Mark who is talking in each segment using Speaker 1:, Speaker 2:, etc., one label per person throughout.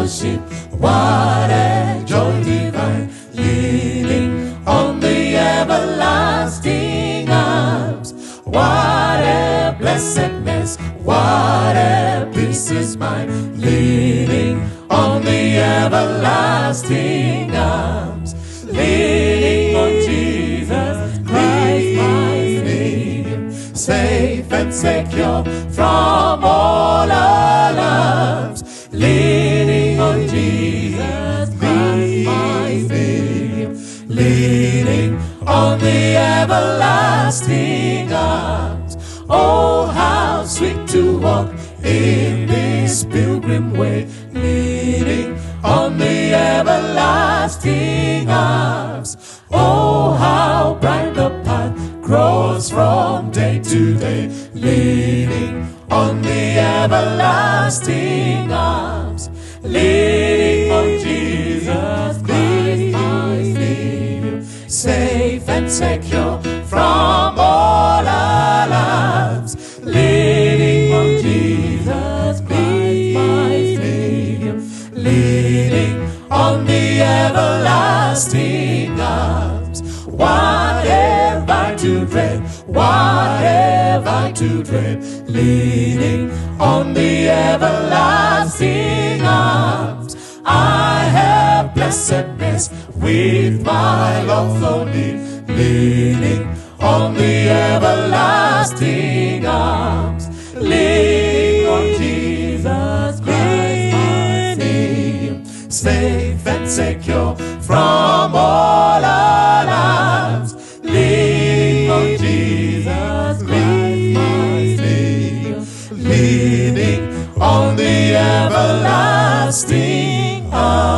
Speaker 1: fellowship, what a joy divine, leaning on the everlasting arms. What a blessedness, what a peace is mine, leaning on the everlasting arms. Leaning on Jesus Christ, my Savior, safe and secure from all alarms. Leaning on Jesus Christ, my Savior, leaning on the everlasting arms. Oh, how sweet to walk in this pilgrim way, leaning on the everlasting arms. Oh, how bright the path grows from day to day, leaning on the everlasting arms. Leaning on Jesus Christ, my Savior, safe and secure from all alarms. Leaning on Jesus Christ, my Savior, leaning on the everlasting arms. What have I to dread? What have I to dread? Leaning on the everlasting arms. I have blessedness with my Lord so near, leaning on the everlasting arms. Leaning on Jesus Christ, my Savior, safe and secure from all alarms. Leaning on Jesus Christ, my Savior, leaning on the everlasting arms.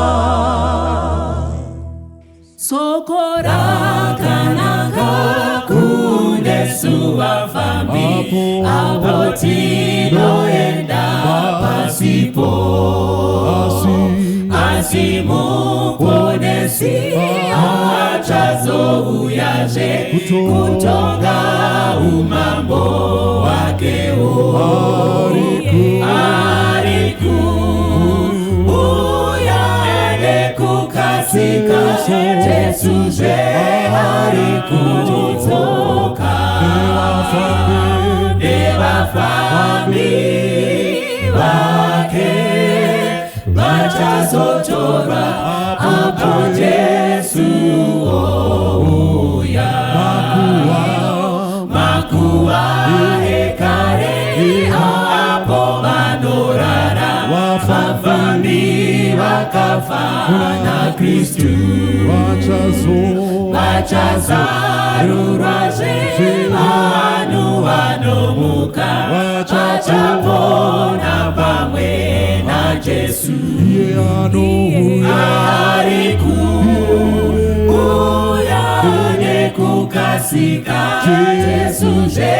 Speaker 1: Sokorakanaka kunesua fami, apotino enda pasipo, asimu ponesi, achazo uyaje, kutonga umambo wake ariku, uyane kukasika, Jesuje ariku toka, Deva fami wake, Bachazotora apo Jesu oya, Makua hekare apo manorara, Wafafani wakafana Kristu, Bachazaruraje anu anomuka, Bachapona pamwe na Jesu, ariku uyane kukasika, Jesu je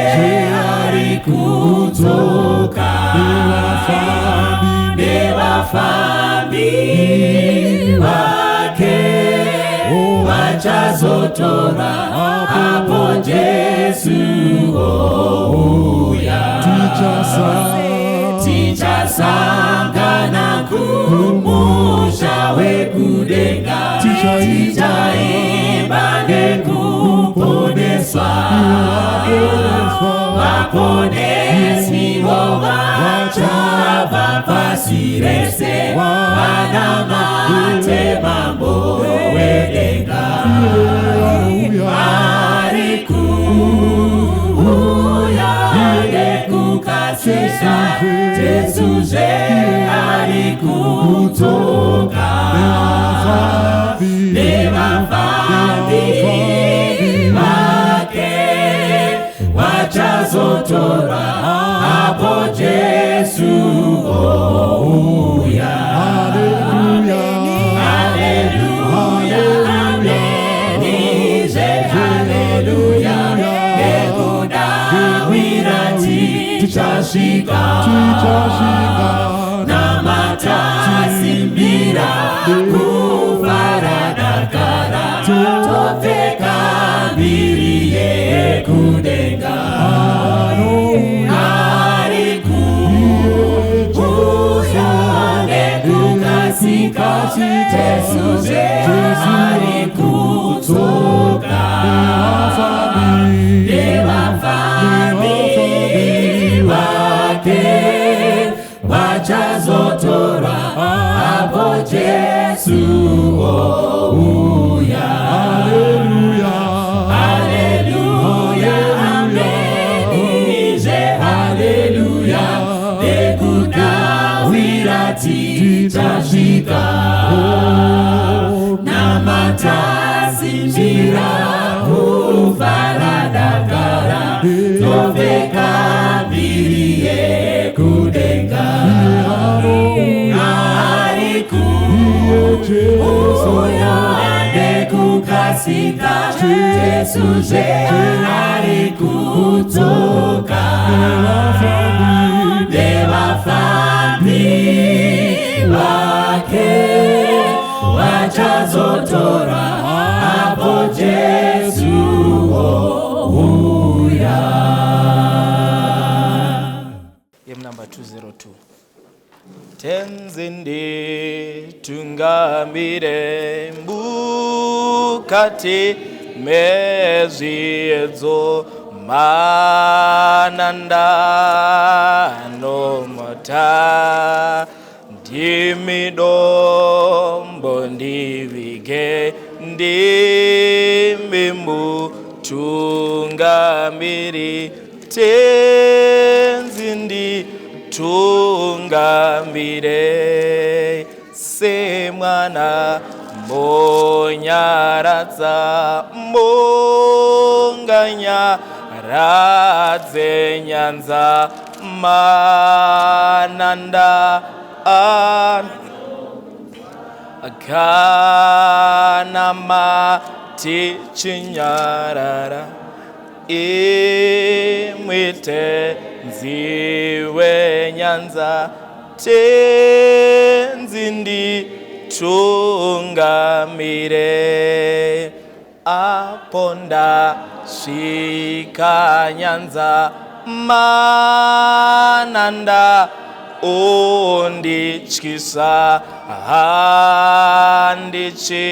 Speaker 1: ariku toka, Dewa fami wake, Wachazotora apo Jesu oya, Ticha sangana kumusha wekudenga, Ticha imbane kuponeswa, Waponesi wacha vapasirese, Wanamate mambo wedenga, Ariku uyane kukasisa, Jesu je ariku toka, Deva fami wake, Wachazotora apo Jesu oya. Hallelujah, amen, ije hallelujah, Nekuda wirati tichashika, Namata simbira kufaradakara, Topeka biriye kudenga, Ariku uyane kukasi, Jesu ari kudzoka nevafambi vake vachazotora apo Jesu ouya. Haleluya, haleluya, amen. Ize haleluya, nekudawira tichasvika namatasimbira kufaradakara topfeka mbiri yekudenga ari kuuya nekukasika Jesu ari kudzoka nevafambi vake vachazotora apo Jesu ouya.
Speaker 2: Hymn number 202. Tenzinde tungamire mukati mezviedzo mananda nomota ndimidombo ndivige ndimi mutungamiri tenzindi tungambire semwana monyaradza monganyaradze nyanza mananda kana mati chinyarara imwite nziwe nyanza tenzindi tungamire aponda svika nyanza mananda ondityisa handichi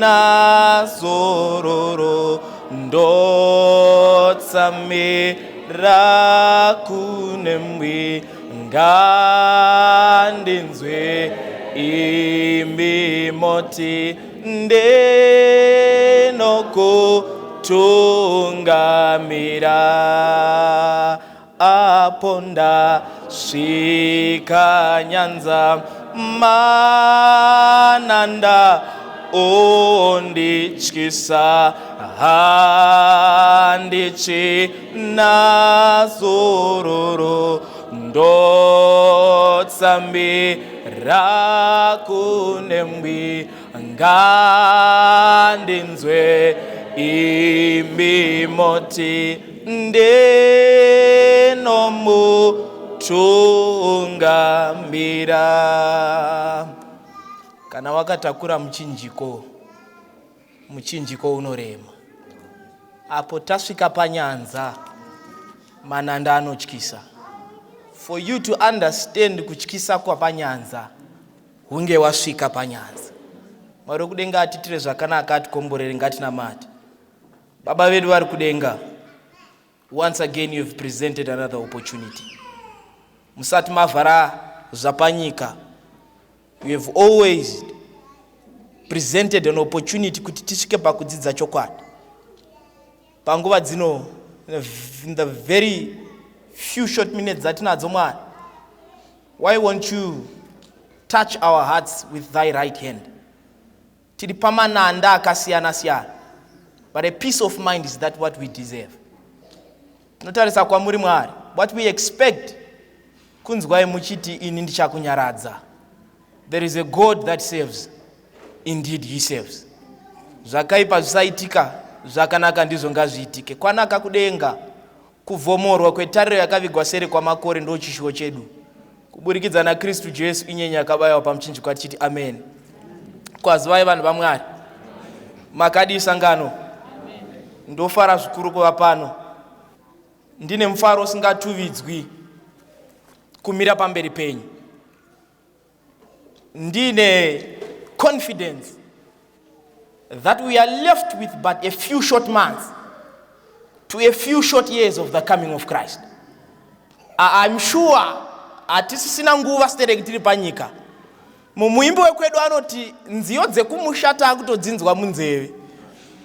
Speaker 2: nazororo ndotsamira kunemwi ngandinzwe imbi moti ndenokutungamira aponda svika nyanza mananda ondityisa handichi nazororo ndotsamira kunemwi ngandinzwe imbi moti ndenomutungamira. Kana wakatakura muchinjiko unorema. Apo tasvika panyanza mananda anotyisa. For you to understand kutyisa kwa panyanza, hunge wasvika panyanza. Mwari kudenga atitire zvakanaka atikomborere ngatinamate. Baba vedu vari kudenga, once again you have presented another opportunity. Musati mavhara zvapanyika, you have always presented an opportunity kuti tisvike pakudzidza chokwadi. Panguva dzino, in the very few short minutes dzatinadzo Mwari, why won't you touch our hearts with thy right hand? Tiri pamananda akasiyana siyana, but a peace of mind is that what we deserve. Tinotarisa kwamuri Mwari, what we expect kunzwai muchiti ini ndichakunyaradza. There is a God that saves. Indeed he saves. Zvakaipa zvisaitika, zvakanaka ndizvo ngazviitike. Kwanaka kudenga, kuvhomorwa kwetariro yakavigwa sere kwamakore ndochishuwo chedu. Kuburikidza naKristu Jesu inyenya akabayiwa pamuchinjikwa tichiti amen. Kwazivai vanhu vaMwari, makadi sangano, ndofara zvikuru kuva pano. Ndine mufaro usingatuvidzwi kumira pamberi penyu. Ndine confidence that we are left with but a few short months to a few short years of the coming of Christ. I'm sure atisisina nguva stereki tiri panyika. Mumuimbo wekwedu anoti nziyo dzekumusha takutodzinzwa munzeve.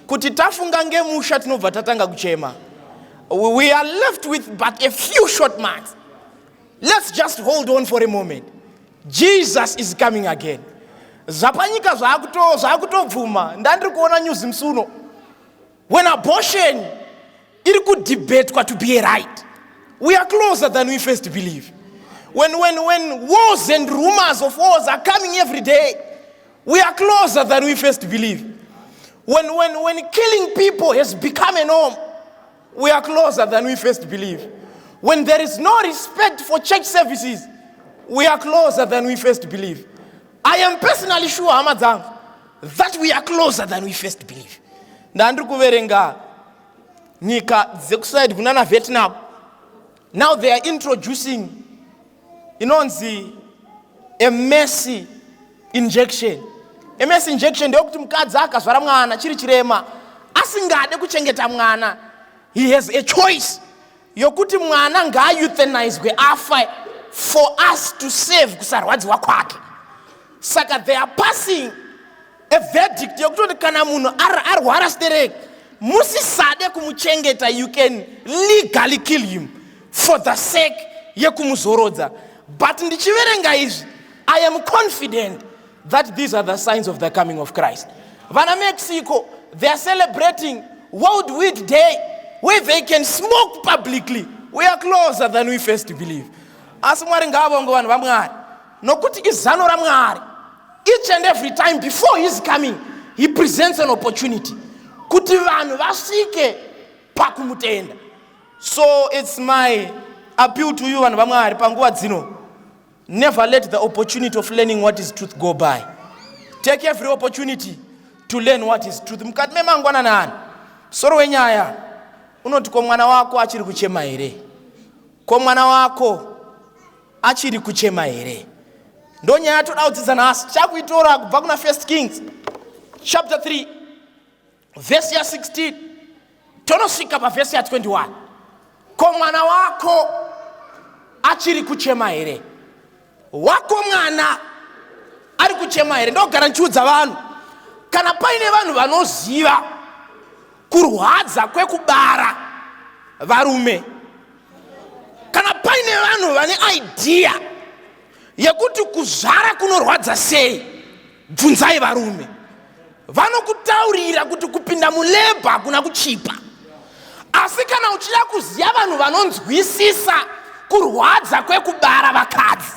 Speaker 2: Kuti tafunga ngemusha tinobva tatanga kuchema. We are left with but a few short months. Let's just hold on for a moment. Jesus is coming again. Zapanyika zvakutobvuma. Ndandiri kuona news msuno. When abortion iri kudebatewa to be a right, we are closer than we first believe. When wars and rumors of wars are coming every day, we are closer than we first believe. When killing people has become a norm, we are closer than we first believe. When there is no respect for church services, we are closer than we first believe. I am personally sure, Amadam, that we are closer than we first believe. Ndandiri kuverenga nyika dzekuside kunana Vietnam. Now they are introducing a mercy injection. A mercy injection ndeyokuti mukadzi akazvara mwana chiri chirema asingade kuchengeta mwana, he has a choice yokuti mwana ngaayuthanizwe afa for us to save kusarwadziwa kwake. Saka they are passing a verdict yokuti kana munhu arwara stereki musisade kumuchengeta, you can legally kill him for the sake yekumuzorodza. But ndichiverenga izvi, I am confident that these are the signs of the coming of Christ. Vana Mexico, they are celebrating World Weed Day where they can smoke publicly. We are closer than we first believe. Asi Mwari ngavongo vanhu vaMwari nokuti izano raMwari, each and every time before his coming, he presents an opportunity kuti vanhu vasvike pakumutenda. So it's my appeal to you vanhu vaMwari panguva dzino, never let the opportunity of learning what is truth go by. Take every opportunity to learn what is truth. Mukati memangwana nani soro wenyaya unoti ko mwana wako achiri kuchema here, ko mwana wako achiri kuchema here. Ndo nyaya toda kudzidza nhasi. Chakuitora kubva kuna 1 Kings chapter 3 verse 16 tonosvika paverse 21. Ko mwana wako achiri kuchema here, wako mwana ari kuchema here. Ndogara nchiudza vanhu, kana paine vanhu vanoziva kurwadza kwekubara varume, kana paine vanhu vane idea yekuti kuzvara kunorwadza sei, bvunzai varume. Vanokutaurira kuti kupinda mulebha kuna kuchipa. Asi kana uchida kuziva vanhu vanonzwisisa kurwadza kwekubara vakadzi,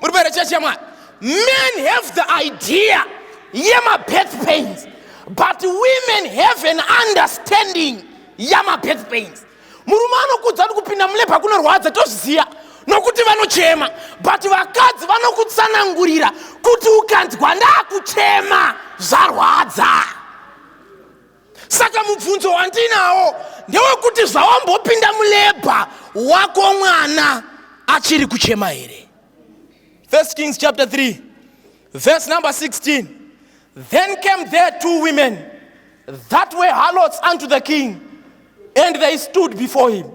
Speaker 2: muripere cheche mwana. Men have the idea yema birth pains, but women have an understanding yama birth pains. Murume anokudza kuti kupinda mulebha kunorwadza toziya nokuti vanochema, but vakadzi vanokutsanangurira kuti ukanzwa ndakuchema zvarwadza. Saka mubvunzo wandinawo ndewekuti zvawambopinda mulebha wako mwana achiri kuchema here. 1 Kings chapter 3 verse number 16. Then came there 2 women that were harlots unto the king, and they stood before him.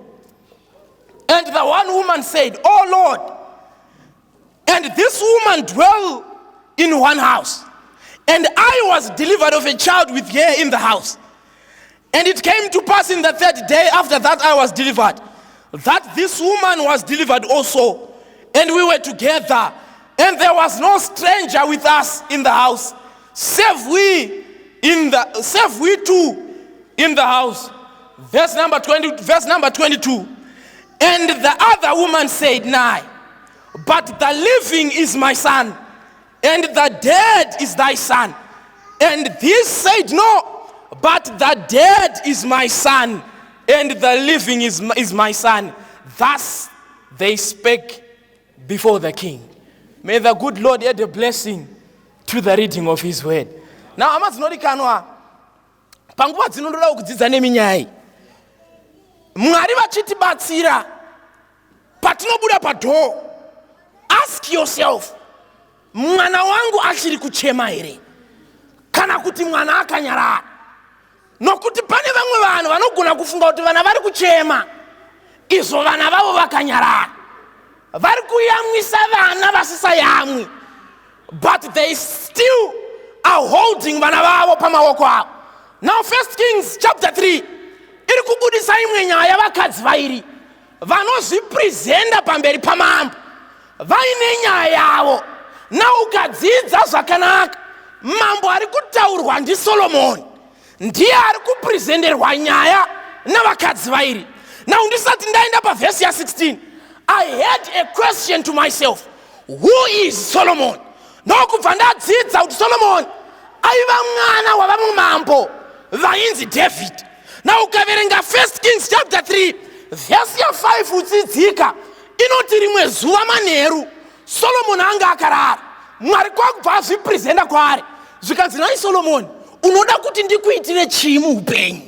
Speaker 2: And the one woman said, O Lord, and this woman dwell in one house, and I was delivered of a child with her in the house. And it came to pass in the 3rd day after that I was delivered, that this woman was delivered also, and we were together, and there was no stranger with us in the house, save we two in the house. Verse number 22. And the other woman said, Nay, but the living is my son, and the dead is thy son. And this said, No, but the dead is my son, and the living is my son. Thus they spake before the king. May the good Lord add a blessing to the reading of his word. Now, amazinodikanwa panguva dzinondoda kudzidza neminyaya. Mwari vachitibatsira patinobuda padoo, ask yourself, mwana wangu achiri kuchema here kana kuti mwana akanyarara. Nokuti pane vamwe vanhu vanogona kufunga kuti vana vari kuchema izvo vana vavo vakanyarara, vari kuyamwisa vana vasisayamwi, but they still are holding vana vavo pamaoko avo. Now 1 Kings chapter 3 iri kubudisa imwe nyaya yavakadzi vairi vanozvipresenta pamberi pamambo vaine nyaya yavo. Na ukadzidza zvakanaka, mambo ari kutaurwa ndiSolomoni ndiye ari kupresenterwa nyaya navakadzi vairi. Now ndisati ndaenda pavhesi ya16, I had a question to myself, who is Solomon? Ndokubva ndadzidza kuti Solomon aiva mwana wavamwe mambo vainzi David. Na ukaverenga 1 Kings chapter 3 vhesi ya5 uchidzika, inoti rimwe zuva manheru Solomon anga akarara, Mwari kwakubva azvipresenta kwaari zvikanzi, nai Solomon, unoda kuti ndikuitire chii muupenyu?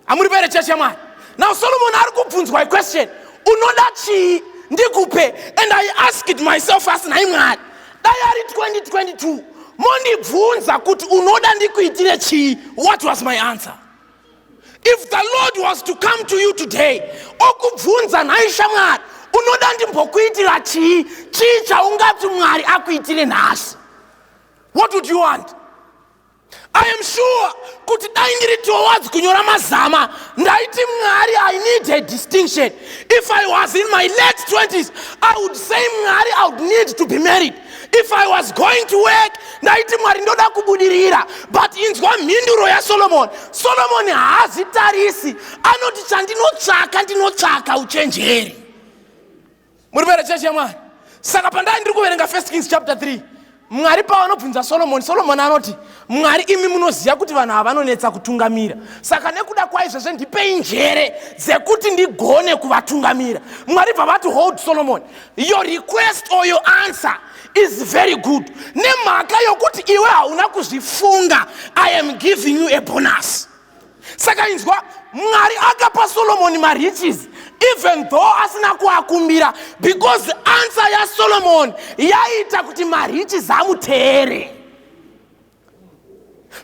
Speaker 2: Amuri pere cheche Mwari? Now Solomon ari kubvunzwa a question, unoda chii ndikupe? And I asked myself as nai Mwari, dai ari 2022 mondibvunza kuti unoda ndikuitire chii, what was my answer? If the Lord was to come to you today okubvunza, nai shamwari, unoda ndimbokuitira chii, chii chaungati Mwari akuitire nhasi, what would you want? I am sure kuti dai ndiri towards kunyora mazama ndaiti Mwari, I need a distinction. If I was in my late 20s, I would say Mwari, I would need to be married. If I was going to work, ndaiti Mwari ndoda kubudirira. But inzwa mhinduro yaSolomon, Solomon haazitarisi, anoti chandinotsvaka uchenjeri. Muri pere cheche Mwari? Saka pandai ndiri kuverenga 1 Kings chapter 3, Mwari pavanobvunza Solomon anoti, Mwari imi munoziva kuti vanhu ava vanonetsa kutungamira, saka nekuda kwaizvozvo ndipei njere dzekuti ndigone kuvatungamira. Mwari bvavati, hold Solomon, your request or your answer is very good. Nemhaka yokuti iwe hauna kuzvifunga, I am giving you a bonus. Saka inzwa, Mwari akapa Solomon mariches even though asina kuakumbira, because the answer ya Solomon yaita kuti mariches amuteere.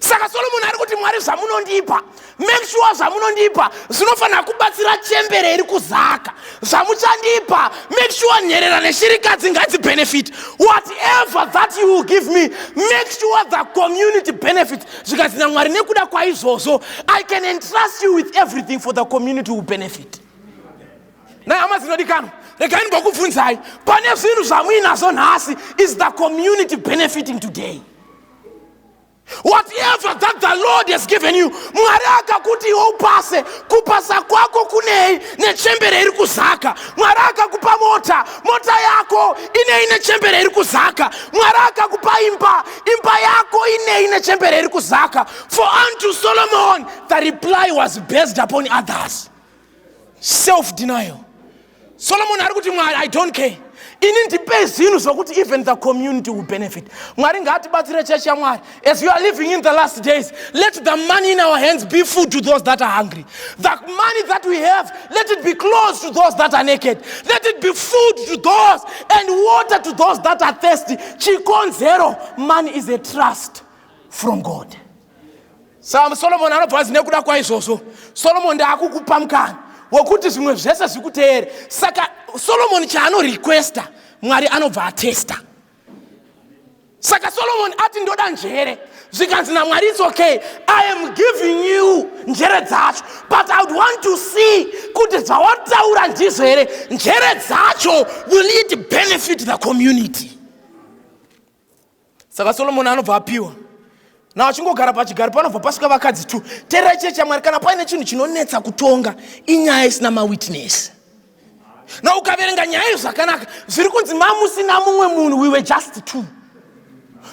Speaker 2: Saka Solomon ari kuti, Mwari zvamunondipa, make sure zvamunondipa zvinofana kubatsira chembere iri kuzaka. Zvamuchandipa, make sure nyerera neshirikadzi ngadzibenefit. Whatever that you will give me, make sure the community benefits. Zvikati naMwari nekuda kwaizvozvo, I can entrust you with everything for the community will benefit. Na hama zinodikano, regai ndibokubvunzai, pane zvinhu zvamuinazvo nhasi, is the community benefiting today? Whatever that the Lord has given you, Mwari akakuti upase, kupasa kwako kunei nechembere iri kuzaka. Mwari akakupa mota yako inei nechembere iri kuzaka. Mwari akakupa imba yako inei nechembere iri kuzaka. For unto Solomon the reply was based upon others. Self-denial. Solomon ari kuti, Mwari, I don't care. Ini ndipe zvinhu zvokuti even the community will benefit. Mwari ngatibatsire chechi yaMwari. As we are living in the last days, let the money in our hands be food to those that are hungry. The money that we have, let it be clothes to those that are naked. Let it be food to those and water to those that are thirsty. Chikonzero, money is a trust from God. Solomon anobvazi nekuda kwaizvozvo. Solomon ndaakukupa mukana wokuti zvimwe zvese zvikuteere. Saka Solomon chaanorequesta, Mwari anobva atesta. Saka Solomon ati ndoda njere. Zvikanzi naMwari, it's okay, I am giving you njere dzacho, but I would want to see kuti zvawataura ndizvo here, njere dzacho will it benefit the community? Saka Solomon anobva apiwa. Na achingogara pachigaro panobva pasvika vakadzi 2. Teererai chechi yaMwari, kana paine chinhu chinonetsa kutonga, inyaya isina mawitness. Na ukaverenga nyaya zvakanaka, zviri kunzi mamusina mumwe munhu, we were just 2.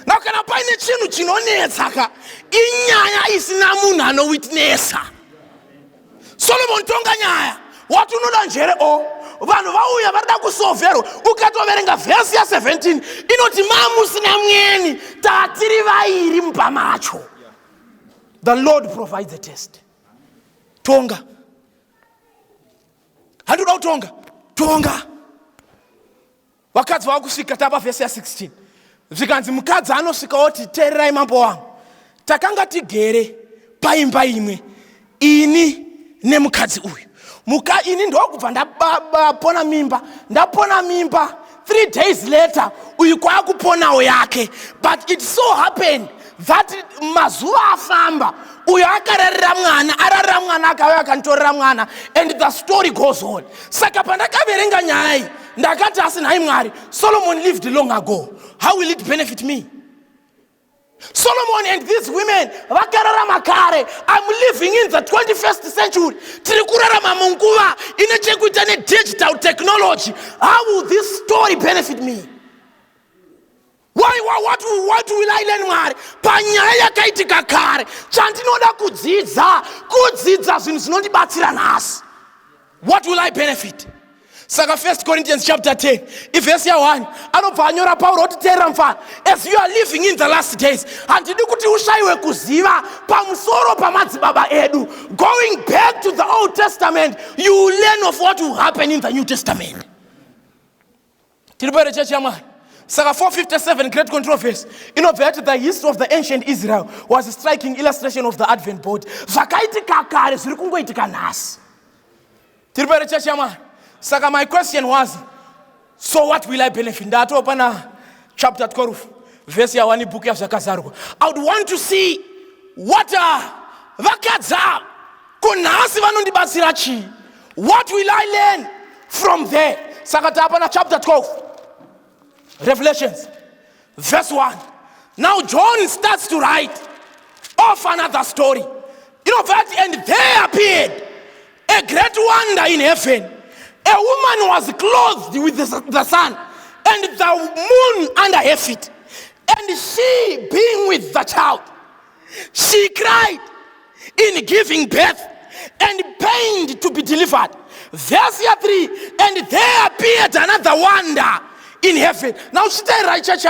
Speaker 2: Na kana paine chinhu chinonetsa, inyaya isina munhu anowitnessa. Solomon tonga nyaya, wati unoda njere vanhu vauya varida kusoverwa. Ukatoverenga vhesi ya17 inoti mamusina mweni, tatiri vairi mumba macho. The Lord provides a test. Tonga. Handuda kutonga. Tonga. Vakadzi vakusvika tapa vhesi ya16. Zvikanzi mukadzi anosvika oti teererai mambo wangu, takanga tigere paimba imwe ini nemukadzi uyu. Ini ndokubva ndapona mimba 3 days later uyu kwakuponawo yake. But it so happened that mazuva afamba uyu akararira mwana akauya akanditorera mwana, and the story goes on. Saka pandakaverenga nyaya iyi ndakati asi nhai Mwari, Solomon lived long ago, how will it benefit me? Solomon and these women vakararama kare. I'm living in the 21st century. Tiri kurarama munguva ine chekuita ne digital technology. How will this story benefit me? What will I learn, Mwari? Panyaya yakaitika kare. Chandinoda kudzidza zvinhu zvinondibatsira nhasi. What will I benefit? Saka 1 Corinthians chapter 10, verse 1, anobva anyora Pauro oti teerera mufana, as you are living in the last days, handidi kuti ushayiwe kuziva pamusoro pamadzibaba edu. Going back to the Old Testament, you will learn of what will happen in the New Testament. Tiripo church yamwari. Saka 457, great controversy. Inobva the history of the ancient Israel was a striking illustration of the Advent board. Zvakaitika kare zviri kungoitika nhasi. Tiripo church yamwari. Saka my question was, so what will I benefit? Ndatopa chapter 12, verse 1 book ya zvakazarwa. I would want to see what vakadza kunhasi vanondibatsira chii. What will I learn from there? Saka tapana chapter 12, Revelations, verse 1. Now John starts to write off another story. And there appeared a great wonder in heaven. A woman was clothed with the sun and the moon under her feet. And she, being with the child, she cried in giving birth and pained to be delivered. Verse 3, and there appeared another wonder in heaven. Now, stay right, church.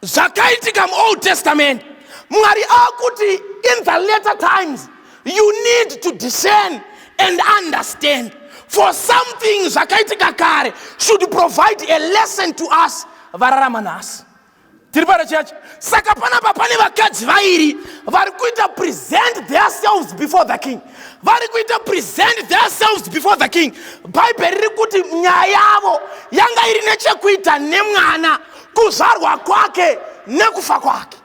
Speaker 2: Zakaitikam Old Testament. Mwari akuti, in the later times, you need to discern and understand. For something zvakaitika kare should provide a lesson to us vararamanas. Tiripara church. Saka panapa pane vakadzi vairi vari kuita present themselves before the king. Vari kuita present themselves before the king. Bible riri kuti nyaya yavo yanga iri nechekuita nemwana, kuzvarwa kwake nekufa kwake.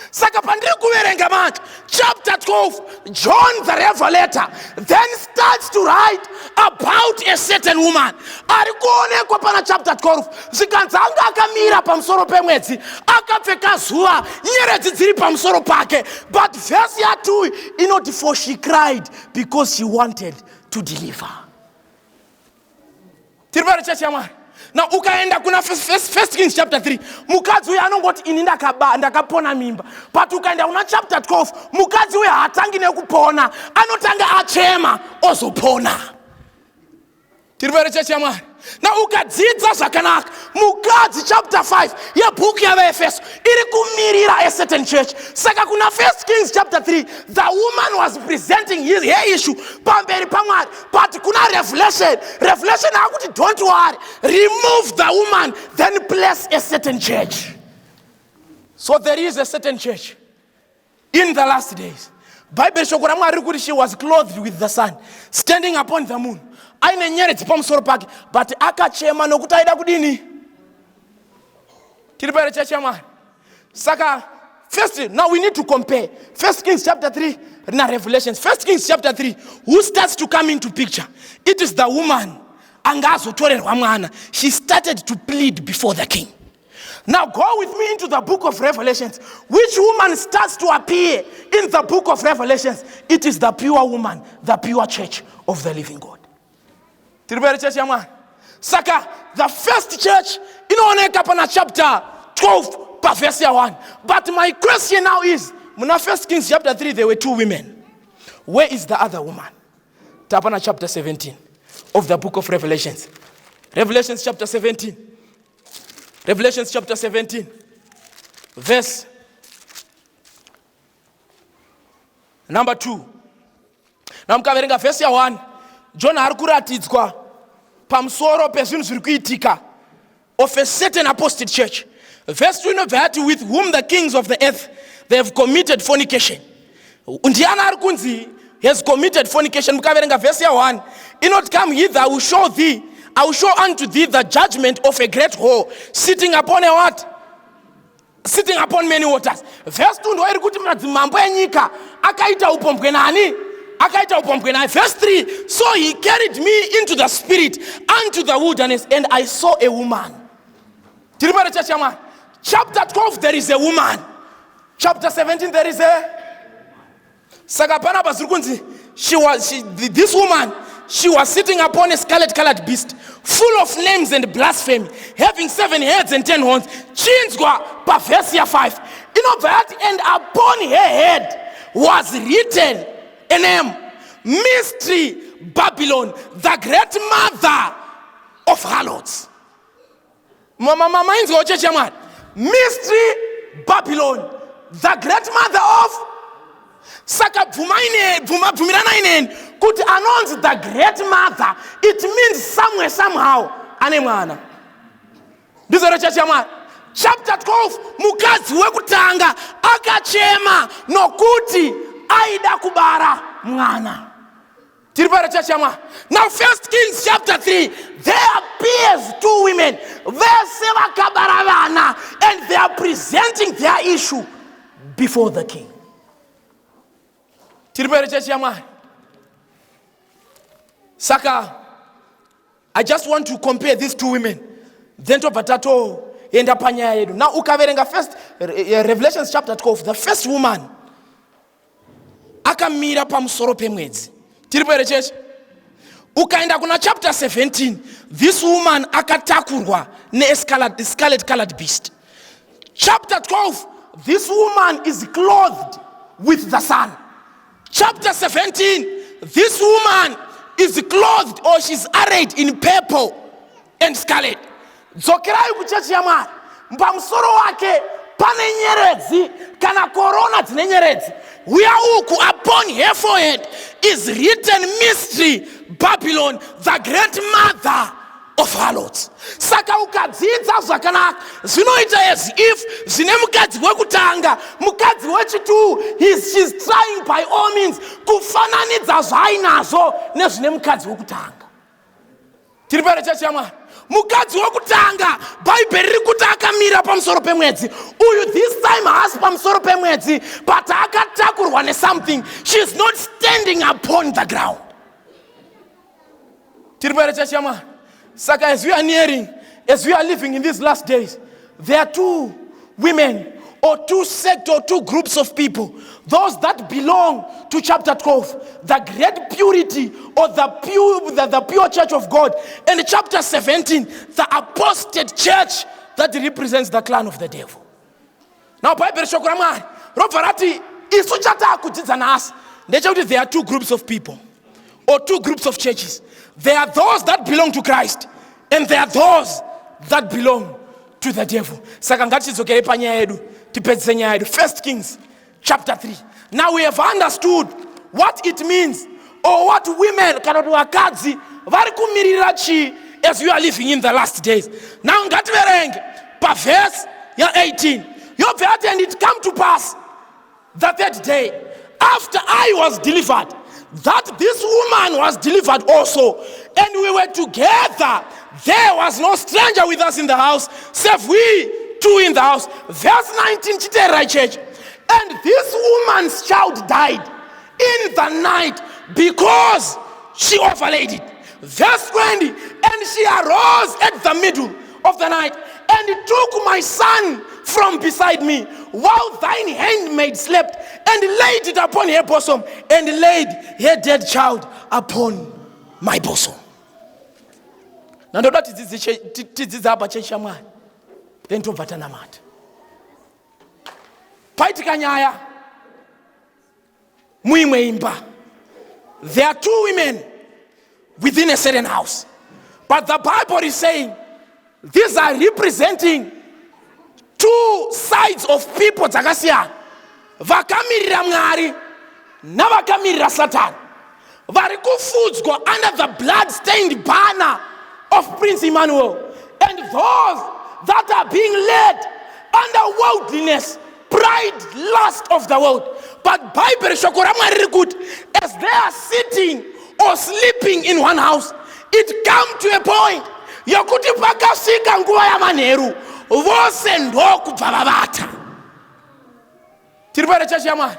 Speaker 2: Saka pandiri kuverenga manje chapter 12, John the Revelator then starts to write about a certain woman. Ari kuonekwa pana chapter 12, zvikanzi anga akamira pamusoro pemwedzi, akapfeka zuva, nyeredzi dziri pamusoro pake. But verse 2, for she cried because she wanted to deliver. Tiripari church yamwari. Now ukaenda kuna first Kings chapter 3, mukadzi uyu anongoti ini ndakapona mimba. But ukaenda kuna chapter 12, mukadzi uyu hatangi nekupona, anotanga achema ozopona. Tiripari church yamwari. Now ukadzidza zvakanaka, mukadzi chapter 5 yebhuku yavaEfeso iri kumirira a certain church. Saka kuna 1 Kings chapter 3, the woman was presenting her issue pamberi pamwari. But kuna revelation akuti don't worry, remove the woman, then place a certain church. So there is a certain church in the last days. Bible shokora mwari kuti she was clothed with the sun, standing upon the moon. Aine nyeredzi pamusoro pake, but akachema nokuti aida kudini. Tiripere church yamwari. Saka first, now we need to compare 1 Kings chapter 3 na Revelations. 1 Kings chapter 3, who starts to come into picture? It is the woman angazotorerwa mwana. She started to plead before the king. Now go with me into the book of Revelations. Which woman starts to appear in the book of Revelations? It is the pure woman, the pure church of the living God. Saka, the first church, inaoneka pana chapter 12, verse 1. But my question now is, in 1 Kings chapter 3, there were 2 women. Where is the other woman? Tapana chapter 17 of the book of Revelations. Revelations chapter 17. Revelations chapter 17. Verse number 2. Now mkaverenga verse 1. John arikuratidzwa pamusoro pezvinhu zviri kuitika of a certain apostate church. Verse 2, with whom the kings of the earth, they have committed fornication. Undiana Arkunzi has committed fornication. Mukaverenga verse 1. In not come hither, I will show unto thee the judgment of a great whore, sitting upon a what? Sitting upon many waters. Verse 2, mambo enyika akaita upombwe nani? Akaita upombwe nani? Verse 3, so he carried me into the spirit unto the wilderness, and I saw a woman. Chapter 12, there is a woman. Chapter 17, there is a Sagapana Basurkunzi. This woman, she was sitting upon a scarlet-colored beast, full of names and blasphemy, having 7 heads and 10 horns. Chinsgwa, verse 5. And upon her head was written a name, Mystery Babylon, the great mother of harlots. Mystery Babylon, the great mother of Saka Vumirana could announce the great mother. It means somewhere, somehow. Anemana. This is chapter 12. Mukazi wekutanga akachema nokuti aida kubara mwana. Now 1 Kings chapter 3, there appears 2 women, and they are presenting their issue before the king. Saka, I just want to compare these 2 women. Then to Patato and Apanya. Now ukaverenga first Revelation chapter 12, the first woman akamira pamusoro pemwedzi. Ukaenda kuna chapter 17, this woman akatakurwa ne scarlet colored beast. Chapter 12, this woman is clothed with the sun. Chapter 17, this woman is clothed or she's arrayed in purple and scarlet. Zokirai kuchachi yama mpamsoro wake pane nyeredzi kana corona dzine nyeredzi. We are uku upon her forehead is written Mystery Babylon, the great mother of harlots. Saka ukadzidza zvakanaka zvinoita as if zvine mukadzi wekutanga, mukadzi wechitu, she's trying by all means kufananidza zvainazvo nezvine mukadzi wekutanga. Tiri pare chechi yamwari. Mukadzi wekutanga Bible riri kuti akamira pamusoro pemwedzi. Uyu this time haasi pamusoro pemwedzi, but akatakurwa nesomething. She's not standing upon the ground. Tiri pare chechi yamwari. Saka, as we are nearing, as we are living in these last days, there are 2 women or 2 sects or 2 groups of people. Those that belong to chapter 12, the great purity or the pure church of God. And chapter 17, the apostate church that represents the clan of the devil. Now, Bible shokuramari, Rovarati isuchata kudzidza nas. There are 2 groups of people or 2 groups of churches. There are those that belong to Christ, and there are those that belong to the devil. Saka ngatidzokere panyaya yedu tipedzise nyaya yedu. 1 Kings chapter 3. Now we have understood what it means, or what women kana vakadzi vari kumirira chi as we are living in the last days. Now ngativerenge pa verse ya 18. And it come to pass the 3rd day after I was delivered, that this woman was delivered also, and we were together. There was no stranger with us in the house, save we 2 in the house. Verse 19, church. And this woman's child died in the night because she overlaid it. Verse 20, and she arose at the middle of the night and took my son from beside me, while thine handmaid slept, and laid it upon her bosom, and laid her dead child upon my bosom. Now, that is the then to Vatanamat. Paitikanyaya Muimba. There are 2 women within a certain house, but the Bible is saying these are representing 2 sides of people. Zakasia vakamirira Mwari na vakamirira Satan. Vari kufudzwa under the blood-stained banner of Prince Emmanuel, and those that are being led under worldliness, pride, lust of the world. But Bible shokora mwari good, as they are sitting or sleeping in one house, it come to a point yokuti pakasika nguva ya manheru vose ndokubva vavata. Tiri pari chechi yaMwari.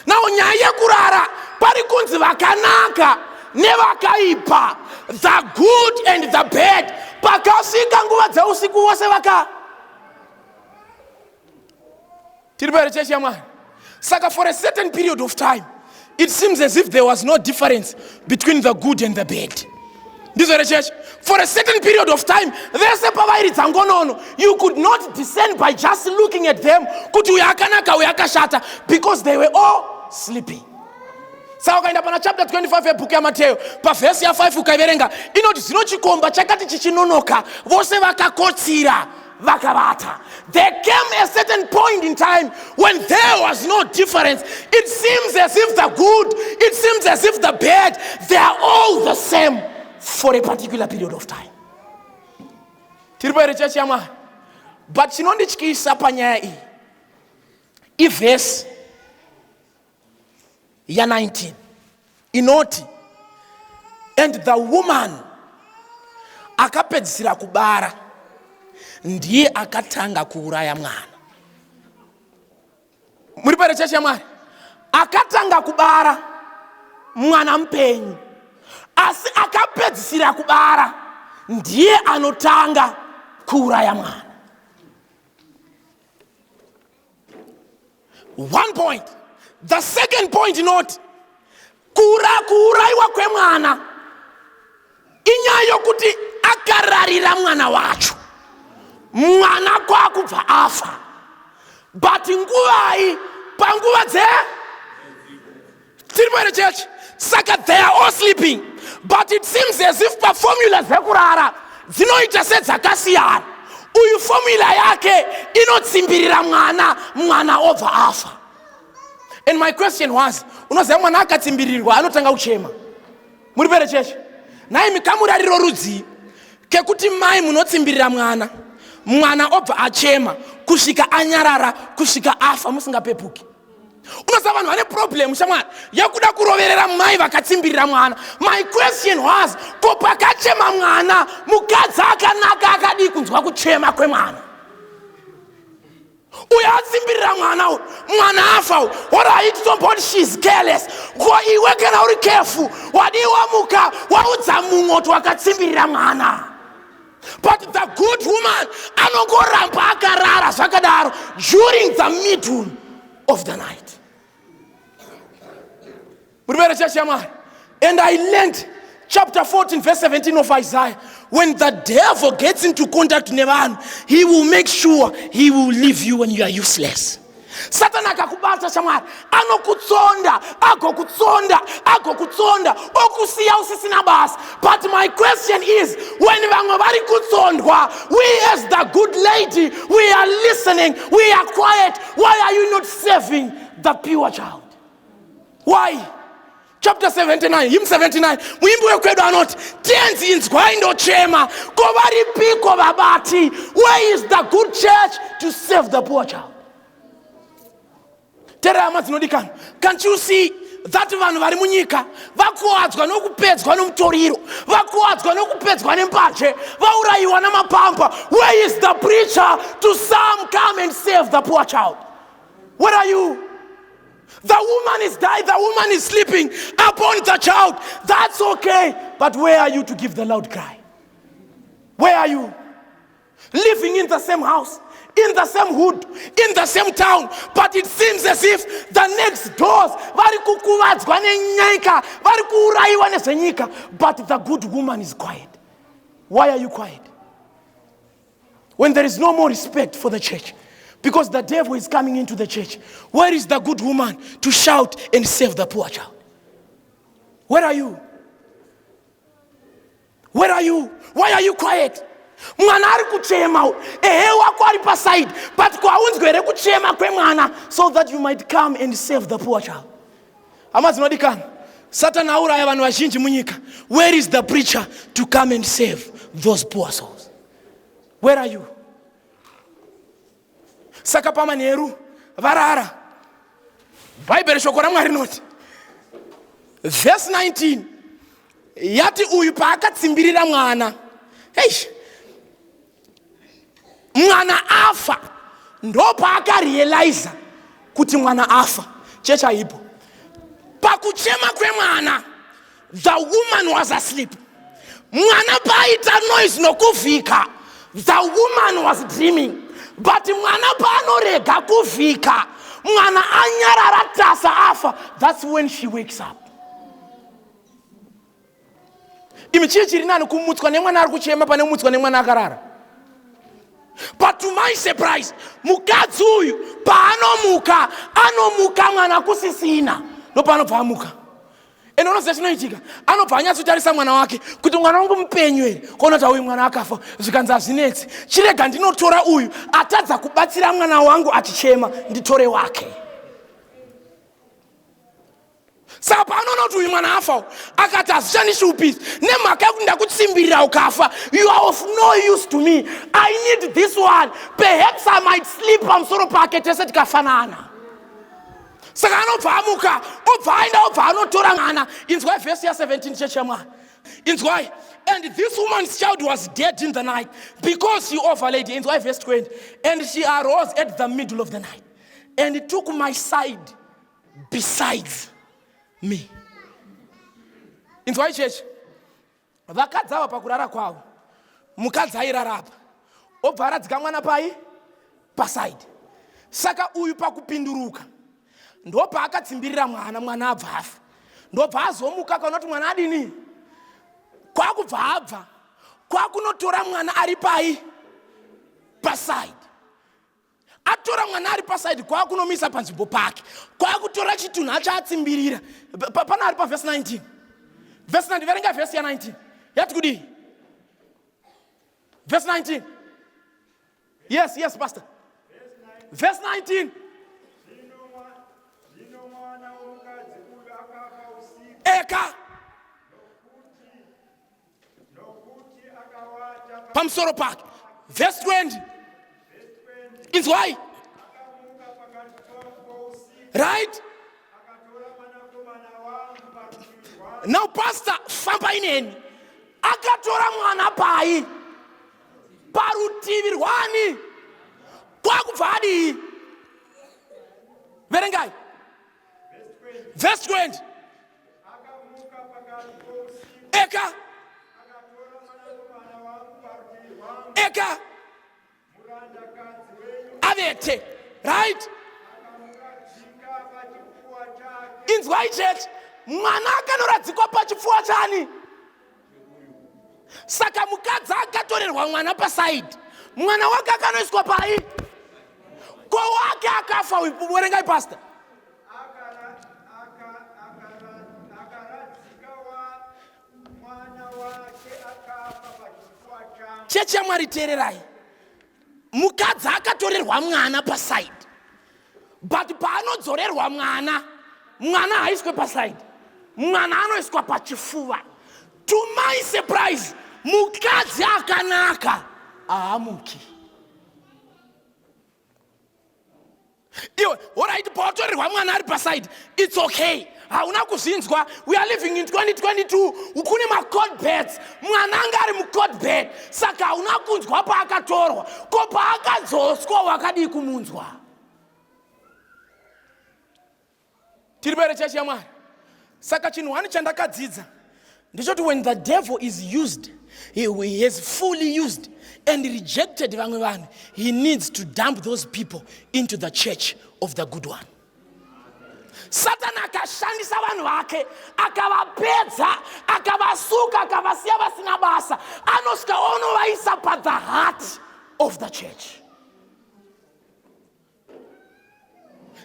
Speaker 2: Now nyaya yekurara pari kunzi vakanaka nevakaipa, the good and the bad, pakasika nguva dzeusiku vose vaka. Tiri pari chechi yaMwari. Saka for a certain period of time, it seems as if there was no difference between the good and the bad. This is the church. For a certain period of time, you could not discern by just looking at them because they were all sleeping. So ukaenda pana chapter 25 ya book ya Mateo, pa verse ya 5 ukaiverenga, inoti zinochikomba chakati chichinonoka, vose vakakotsira, vakavata. There came a certain point in time when there was no difference. It seems as if the good, it seems as if the bad, they are all the same for a particular period of time. But chinondichikisa panyaya iyi verse ya 19 inoti, and the woman akapedzisira kubara ndiye akatanga kuuraya mwana. Muri pari chechi yaMwari, akatanga kubara mwana mpenyu, asi akapedzisira kubara ndiye anotanga kuuraya mwana. One point. The second point note, kuuraiwa kwemwana inyaya yokuti akararira mwana wacho, mwana kwakubva afa. But nguvai panguva dze tiri pari church, saka they are all sleeping. But it seems as if pa formula dzekurara dzinoita sedzakasiyana. Uyu formula yake inotsimbirira mwana obva afa. And my question was, unoziva mwana akatsimbirirwa anotanga kuchema. Muri pari church, nai mikamurariro rudzi kekuti mai munotsimbirira mwana obva achema kusvika anyarara, kusvika afa musingapepuki. Unoziva vanhu vane problem shamwari yakuda kuroverera mai vakatsimbirira mwana. My question was, ko pakachema mwana mukadzi akanaka akadi kunzwa kuchema kwemwana? Uya atsimbirira mwana afa. What are you talking about? She's careless. Ko iwe kana uri careful, wadiwa muka waudza mungoto wakatsimbirira mwana. But the good woman anongoramba akarara zvakadaro during the middle of the night. And I learned chapter 14 verse 17 of Isaiah. When the devil gets into contact with Nevan, he will make sure he will leave you when you are useless. Satan akakubata shamwari anokutsonda agokutsonda okusiya usisina basi. But my question is, when vamwe vari kutsondwa, we as the good lady, we are listening, we are quiet. Why are you not saving the pure child? Why? Chapter 79, hymn 79, muimbi wekwedu anoti tenzi inzwai ndochema ko varipiko vabati. Where is the good church to save the poor child? Can't you see that vanhu vari munyika vakuwadzwa nokupedzwa nomutoriro, vakuwadzwa nokupedzwa nembanje, vaurayiwa namapamba? Where is the preacher to some come and save the poor child? Where are you? The woman is dying, the woman is sleeping upon the child. That's okay. But where are you to give the loud cry? Where are you? Living in the same house, in the same hood, in the same town, but it seems as if the next doors, but the good woman is quiet. Why are you quiet? When there is no more respect for the church, because the devil is coming into the church. Where is the good woman to shout and save the poor child? Where are you? Where are you? Why are you quiet? Mwana ari kuchema, ehe wako ari pa side, but kwa unzgwere kuchema kwe mwana, so that you might come and save the poor child. Amazi nodikana. Satan auraya vanhu vazhinji munyika. Where is the preacher to come and save those poor souls? Where are you? Saka pamanheru varara. Bible shoko raMwari rinoti verse 19 yati uyu paakatsimbirira mwana, mwana afa, ndo paakarealiza kuti mwana afa. Checha haipo. Pakuchema kwemwana, the woman was asleep. Mwana paita noise nokuvika, the woman was dreaming. But mwana panorega kuvika, mwana anyarara tasa afa. That's when she wakes up. Imichichiri nani kumutswa nemwana ari kuchema pane kumutswa nemwana akarara. But to my surprise, mukadzi uyu paanomuka, anomuka mwana kusisina. No panobva amuka. Eno unoziva chinoitika, anobva anyatsotarisa mwana wake kuti mwana wangu mupenyu here, kuona kuti uyu mwana akafa, zvikanzi hazvinetsi. Chirega ndinotora uyu atadza kubatsira mwana wangu achichema, nditore wake. Saka paanoona kuti uyu mwana afa, akati hazvichandishi upisi, nemhaka yekuti ndakutsimbirira ukafa, you are of no use to me. I need this one. Perhaps I might sleep pamusoro pake tese tikafanana. Saka anobva amuka, obva aenda, obva anotora mwana. Inzwai verse 17 chechi yaMwari. Inzwai. And this woman's child was dead in the night because she overlaid. Inzwai verse 20. And she arose at the middle of the night and took my side besides me. Inzwai chechi. Vakadzi ava pakurara kwavo, mukadzi airarapa, obva aradzika mwana pai paside. Saka uyu pakupinduruka, ndo paakatsimbirira mwana, mwana abva afa. Ndo paazomuka kanoti mwana adini, kwakubva abva, kwakunotora mwana ari pai paside. Atora mwana ari paside, kwakunomisa panzvimbo pake, kwakutora chitunha chaatsimbirira. Pana ari pa verse 19. Verse 19, verenga verse ya 19. Yati kudi? Verse 19. Yes, yes, pastor. Verse 19. Eka. Pamsoro park. Verse 20. It's why. Right? Now pastor famba ineni akatora mwana pai parutivi rwani kwakubva adi. Verengai verse 20. Eka eka avete, right? Inzwai church, mwana akanoradzikwa pachifuva chani. Saka mukadzi akatorerwa mwana paside, mwana wake akanoiswa pai, ko wake akafa. Werengai pastor? Chechi yaMwari teererai, mukadzi akatorerwa mwana paside, but paanodzorerwa mwana, mwana haiswe paside, mwana anoiswa pachifuva. To my surprise, mukadzi akanaka aamuki. Iwe, alright, pawatorerwa mwana ari paside, it's okay. Hauna kuzinzwa. We are living in 2022. Ukune ma cold beds. Mwana anga ari mu cold bed. Saka hauna kunzwa pa akatorwa. Ko pa akadzoswa wakadi kumunzwa. Tiribere chechi yaMwari. Saka chinhu hani chandakadzidza ndichoti when the devil is used, he is fully used and rejected vamwe vanhu, he needs to dump those people into the church of the good one. Satan akashandisa vanhu vake, akavapedza, akavasuka, akavasiya vasina basa, anosvika onovaisa pa the heart of the church.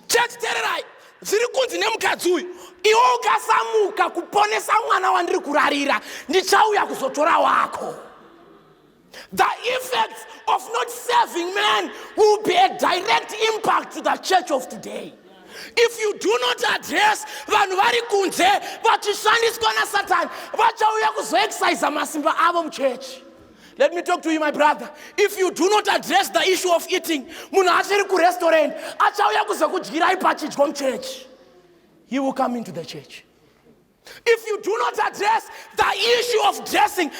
Speaker 2: Church tererai, zviri kunzi nemukadzi uyu, iwe ukasamuka kuponesa mwana wandiri kurarira, ndichauya kuzotora wako. The effects of not serving men will be a direct impact to the church of today. If you do not address vanhu vari kunze vachishandiswa naSatan, vachauya kuzoexercise masimba avo muchurch. Let me talk to you, my brother. If you do not address the issue of eating, restaurant, church, he will come into the church. If you do not address the issue of dressing,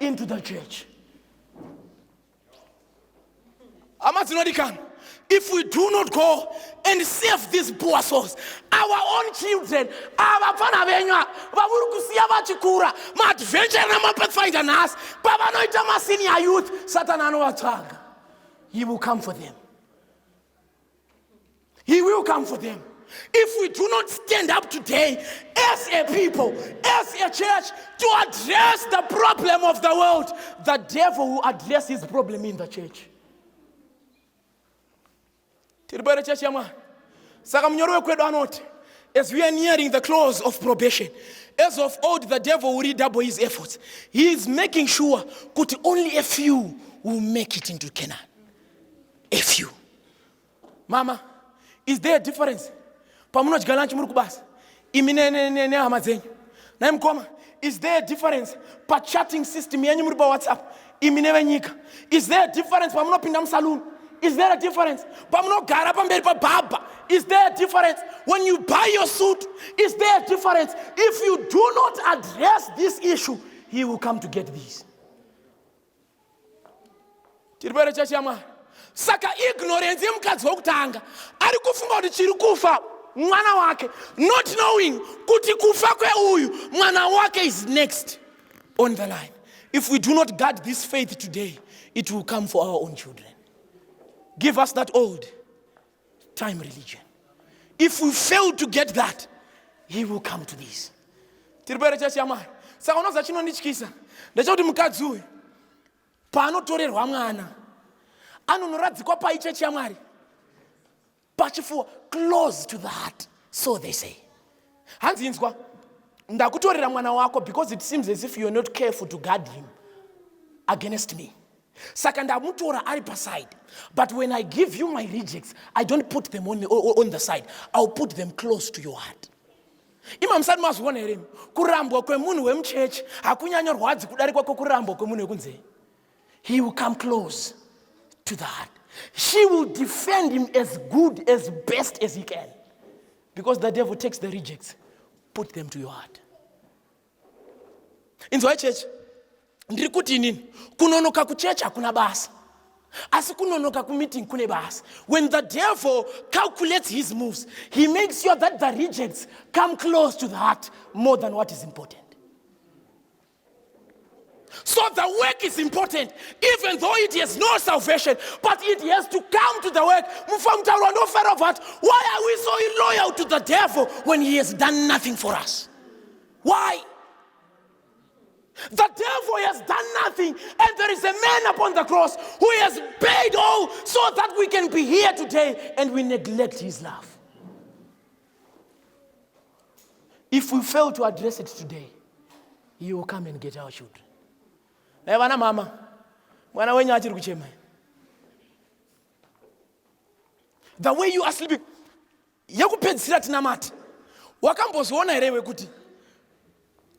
Speaker 2: into the church. If we do not go and save these poor souls, our own children, senior youth, he will come for them. He will come for them. If we do not stand up today as a people, as a church, to address the problem of the world, the devil will address his problem in the church. As we are nearing the close of probation, as of old, the devil will redouble his efforts. He is making sure that only a few will make it into Canaan. A few. Mama, is there a difference? Is there a difference? Pa chatting system WhatsApp. Is there a difference? Saloon. Is there a difference? Is there a difference? When you buy your suit, is there a difference? If you do not address this issue, he will come to get this. Saka ignorance yemukadzi wokutanga ari kufunga kuti chiri kufa mwana wake, not knowing kuti kufa kweuyu mwana wake is next on the line. If we do not guard this faith today, it will come for our own children. Give us that old time religion. If we fail to get that, he will come to this. Tiribere chachi yamai. Saka unoza chinondichikisa. Ndechoti mukadzi uyu paanotorerwa mwana anonoradzikwa paichechi yaMwari pachifuwa close to the heart, so they say. Hanzi inzwa ndakutorera mwana wako because it seems as if you are not careful to guard him against me. Saka ndamutora ari paside. But when I give you my rejects, I don't put them on the side. I'll put them close to your heart. Imam Sad mazwona eremi kurambwa kwemunhu wemuchechi hakunyanya rwadzi kudarikwa kurambwa kwemunhu wekunze. He will come close to the heart. She will defend him as good, as best as he can. Because the devil takes the rejects, put them to your heart. In the church, ndiri kuti nini? Kunonoka kuchecha kuna basa. Asi kunonoka kumeeting kune basa. When the devil calculates his moves, he makes sure that the rejects come close to the heart more than what is important. So the work is important, even though it has no salvation, but it has to come to the work. Why are we so loyal to the devil when he has done nothing for us? Why? The devil has done nothing, and there is a man upon the cross who has paid all so that we can be here today, and we neglect his love. If we fail to address it today, he will come and get our children. Nevana mama, mwana wenyu achiri kuchema. The way you are sleeping, yakupedzisira tinamati. Wakambozona here wekuti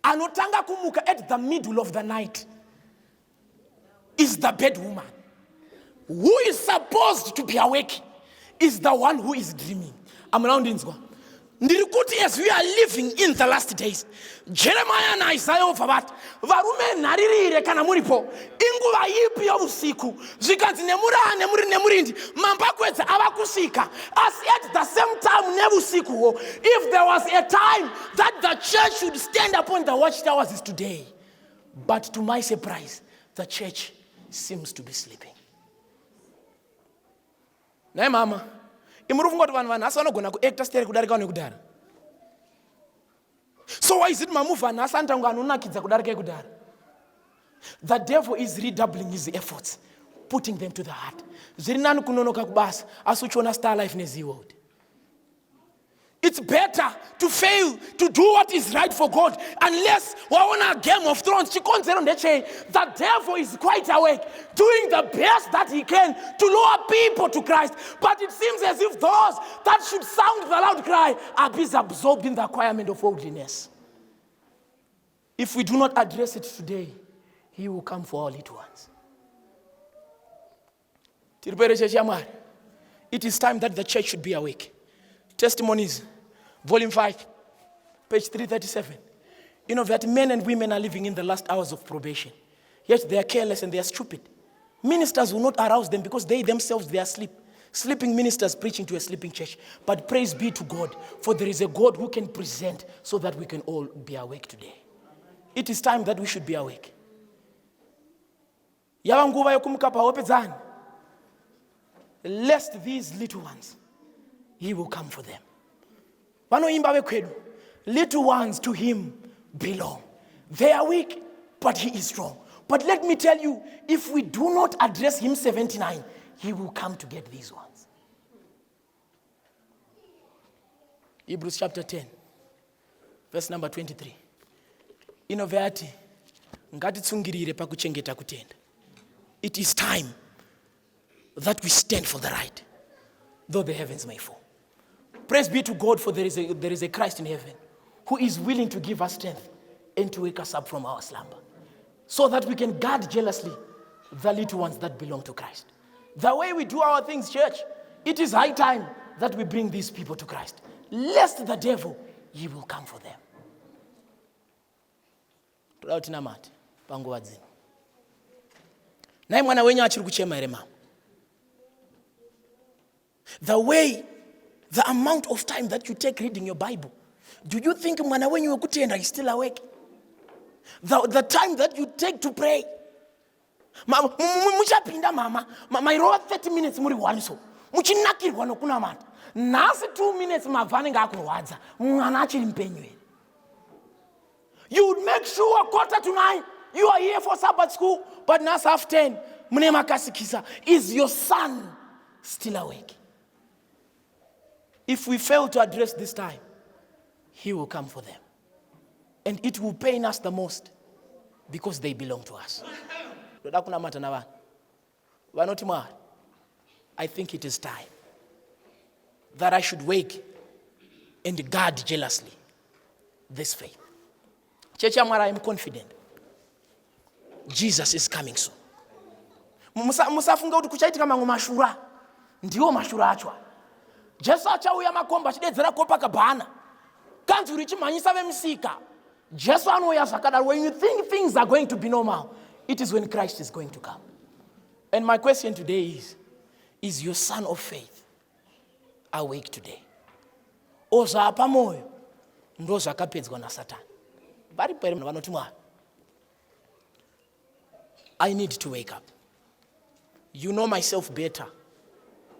Speaker 2: anotanga kumuka at the middle of the night is the bed woman. Who is supposed to be awake is the one who is dreaming. I'm around in Zwa. Ndirikuti, as we are living in the last days, Jeremiah na Isaiah vavat varume naririre kana muripo inguva ipi yobusiku zvikanzi nemurindi mambakwedza avakusika. As at the same time nebusiku, if there was a time that the church should stand upon the watchtowers, is today. But to my surprise, the church seems to be sleeping. Nae mama, imuruvungoti vanhu asi vanogona kuacta stere kudarika nekudhara. So why is it mamu vanhu asi anotanga anonakidza kudarika ekudhara? The devil is redoubling his efforts, putting them to the heart. Zviri nani kunonoka kubasa asi uchiona star life neZWorld. It's better to fail to do what is right for God unless we're on a Game of Thrones. The devil is quite awake, doing the best that he can to lure people to Christ. But it seems as if those that should sound the loud cry are busy absorbed in the acquirement of worldliness. If we do not address it today, he will come for all little ones. It is time that the church should be awake. Testimonies, volume 5, page 337. You know that men and women are living in the last hours of probation. Yet they are careless and they are stupid. Ministers will not arouse them because they themselves, they are asleep. Sleeping ministers preaching to a sleeping church. But praise be to God, for there is a God who can present so that we can all be awake today. It is time that we should be awake. Lest these little ones, he will come for them. Little ones to him belong. They are weak, but he is strong. But let me tell you, if we do not address him 79, he will come to get these ones. Hebrews chapter 10, verse number 23. Inovati, ngatitsungirire pakuchengeta kutenda. It is time that we stand for the right, though the heavens may fall. Praise be to God, for there is a Christ in heaven who is willing to give us strength and to wake us up from our slumber so that we can guard jealously the little ones that belong to Christ. The way we do our things, church, it is high time that we bring these people to Christ. Lest the devil, he will come for them. The amount of time that you take reading your Bible, do you think mwana wenyu wekutenda is still awake? The time that you take to pray. Muchapinda mama, mairowa 30 minutes muri wanso. Muchinakirwa nokuna mata. Nasi 2 minutes mavane ngakurwadza. Mwana achiri mpenyu. You would make sure 8:45 you are here for Sabbath school, but now 10:30 mune makasikisa. Is your son still awake? If we fail to address this time, he will come for them. And it will pain us the most because they belong to us. I think it is time that I should wake and guard jealously this faith. Church Amara, I am confident Jesus is coming soon. Musafunga kuti kuchaitika mangu mashura. Ndiwo mashura achwa. Jesu achauya makomba chidedzera kopa kabana. Kanzu richimanyisa vemisika. Jesu anoya zvakadaro. When you think things are going to be normal, it is when Christ is going to come. And my question today is your son of faith awake today? Oza apa moyo ndo zvakapedzwa na Satan. I need to wake up. You know myself better,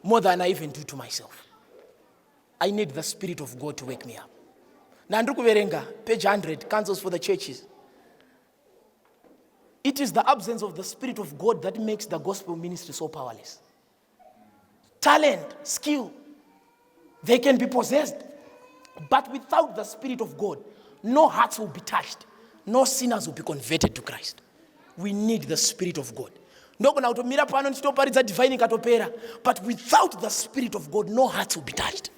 Speaker 2: more than I even do to myself. I need the Spirit of God to wake me up. Nandrukuverenga, page 100, Counsels for the Churches. It is the absence of the Spirit of God that makes the gospel ministry so powerless. Talent, skill, they can be possessed. But without the Spirit of God, no hearts will be touched. No sinners will be converted to Christ. We need the Spirit of God. But without the Spirit of God, no hearts will be touched.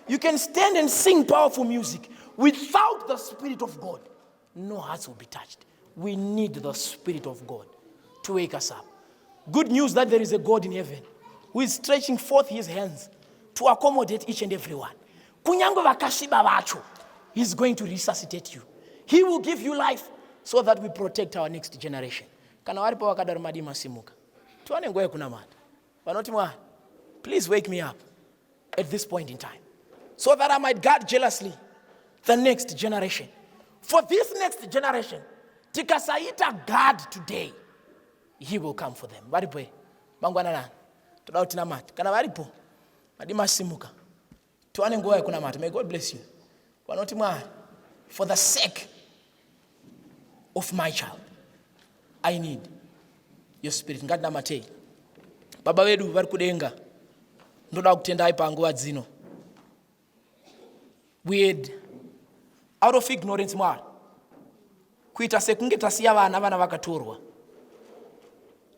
Speaker 2: You can stand and sing powerful music. Without the Spirit of God, no hearts will be touched. We need the Spirit of God to wake us up. Good news that there is a God in heaven who is stretching forth his hands to accommodate each and every one. He's going to resuscitate you. He will give you life so that we protect our next generation. Please wake me up at this point in time so that I might guard jealously the next generation. For this next generation, tikasaita God today, he will come for them. May God bless you. For the sake of my child, I need your spirit. Baba wedu vari kudenga, ndoda kutendai panguva dzino. We had, out of ignorance mwari, kuita sekunge tasiya vana vakatorwa.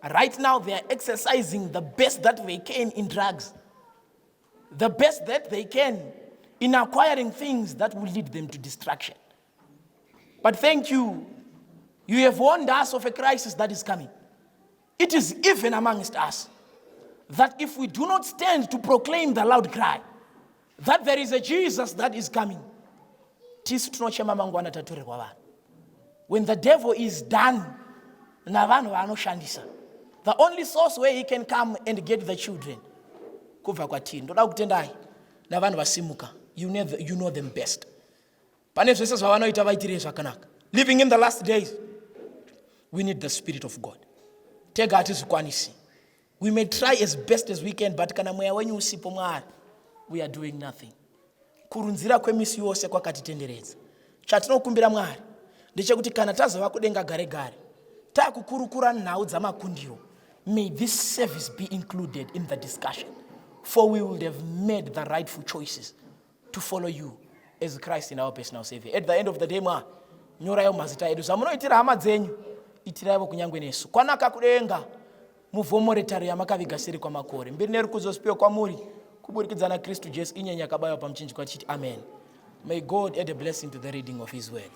Speaker 2: Right now they are exercising the best that they can in drugs. The best that they can in acquiring things that will lead them to destruction. But thank you. You have warned us of a crisis that is coming. It is even amongst us that if we do not stand to proclaim the loud cry that there is a Jesus that is coming, when the devil is done, the only source where he can come and get the children, you know them best. Living in the last days, we need the Spirit of God. We may try as best as we can, but we are doing nothing. Kurunzira kwemisi yose kwakatitenderedza. Chatinokumbira Mwari ndechekuti kana tazova kudenga gare gare, takukurukura nhau dzamakundiro, may this service be included in the discussion, for we would have made the rightful choices to follow you as Christ in our personal Savior. At the end of the day, Mwari, nyorayo mazita edu zamunoitira hama dzenyu, itiraivo kunyangwe nesu. Kwanaka kudenga muvhomoretari yamakaviga seri kwa makore. Mbiri nerukuzospiwa kwa muri, kuburikidza Kristu Jesu inyanya kabayo pamuchinjikwa chiti amen. May God add a blessing to the reading of his word.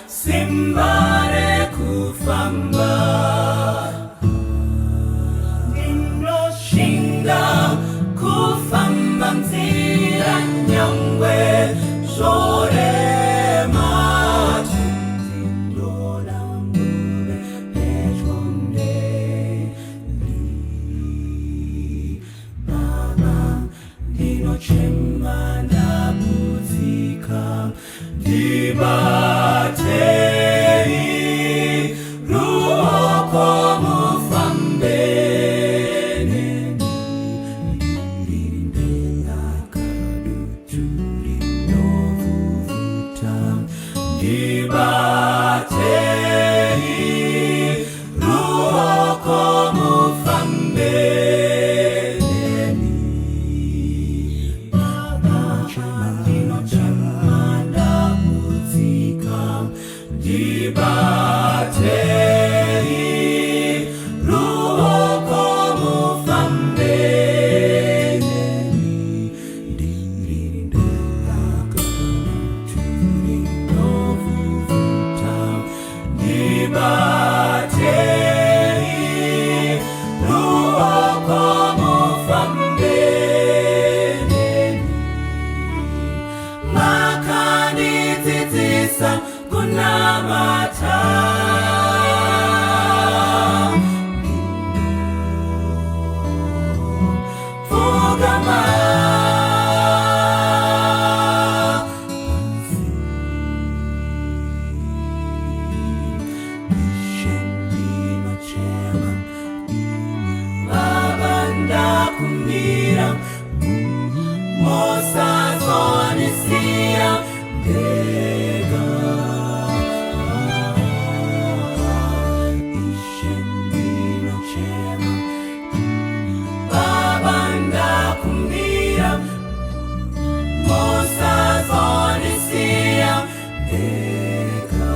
Speaker 2: Simbare kufamba shinga kufamba mzira nyangwe shore mati ndola mbube pechonde li baba dino chema na muzika dibatei ruoko mufambene lirindenga kaduturi novuvuta dibatei ruoko mufambene dibatei ruoko mufambene lirindenga kaduturi novuvuta dibatei ruoko mufambene makandidzidzisa kunamata Fugama Ishendino chema Babanda kumira Mosa zonisia Dega Ishendino chema Babanda kumira Mosa zonisia Dega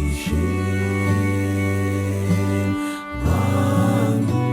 Speaker 2: Ishen Bangu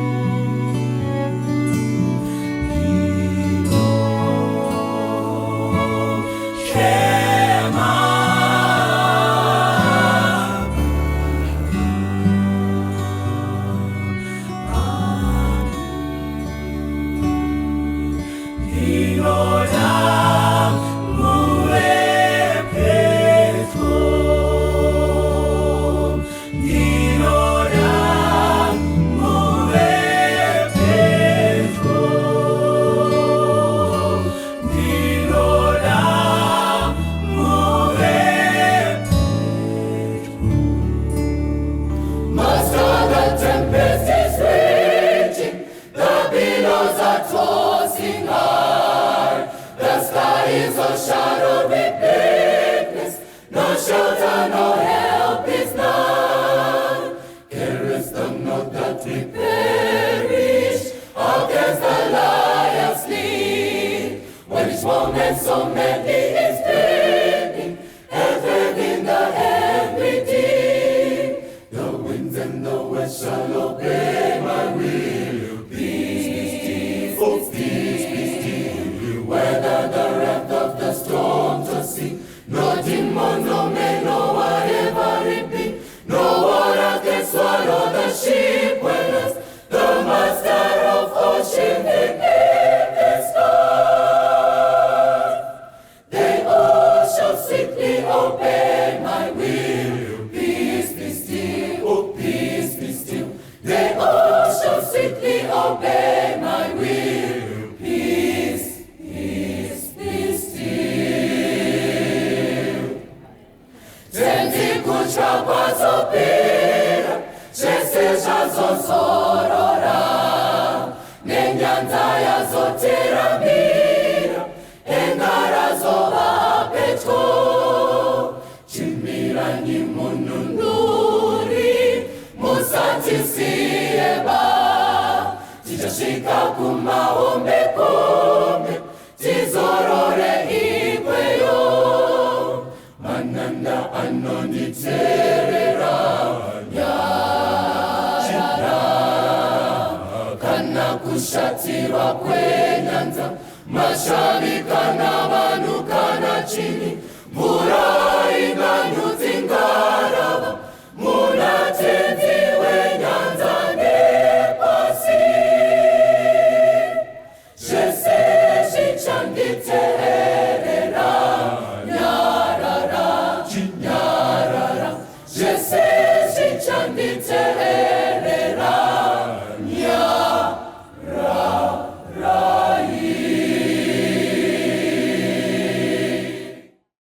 Speaker 1: moment so many is burning, ever in the heavenly deep. The winds and the west shall obey my will. Peace be still, oh peace be still. Weather the wrath of the storm to see. No demon, no man, no whatever it be. No water can swallow the ship when us, the master of ocean and endless sky. They all shall sweetly obey my will. Peace be still, oh peace be still. They all shall sweetly obey my will. Peace, peace be still. Tendi kuchapa zopira, cheseja zosorora, nenyanja yazoteramira, engara zovapeto, chimiranyi mununduri, musatisieba, tichashika kumaombe kome, tizorore ikweyo, mananda anonditerera, kana kushatirwa kwenyanza, masharika na vanhu kana chini, mvura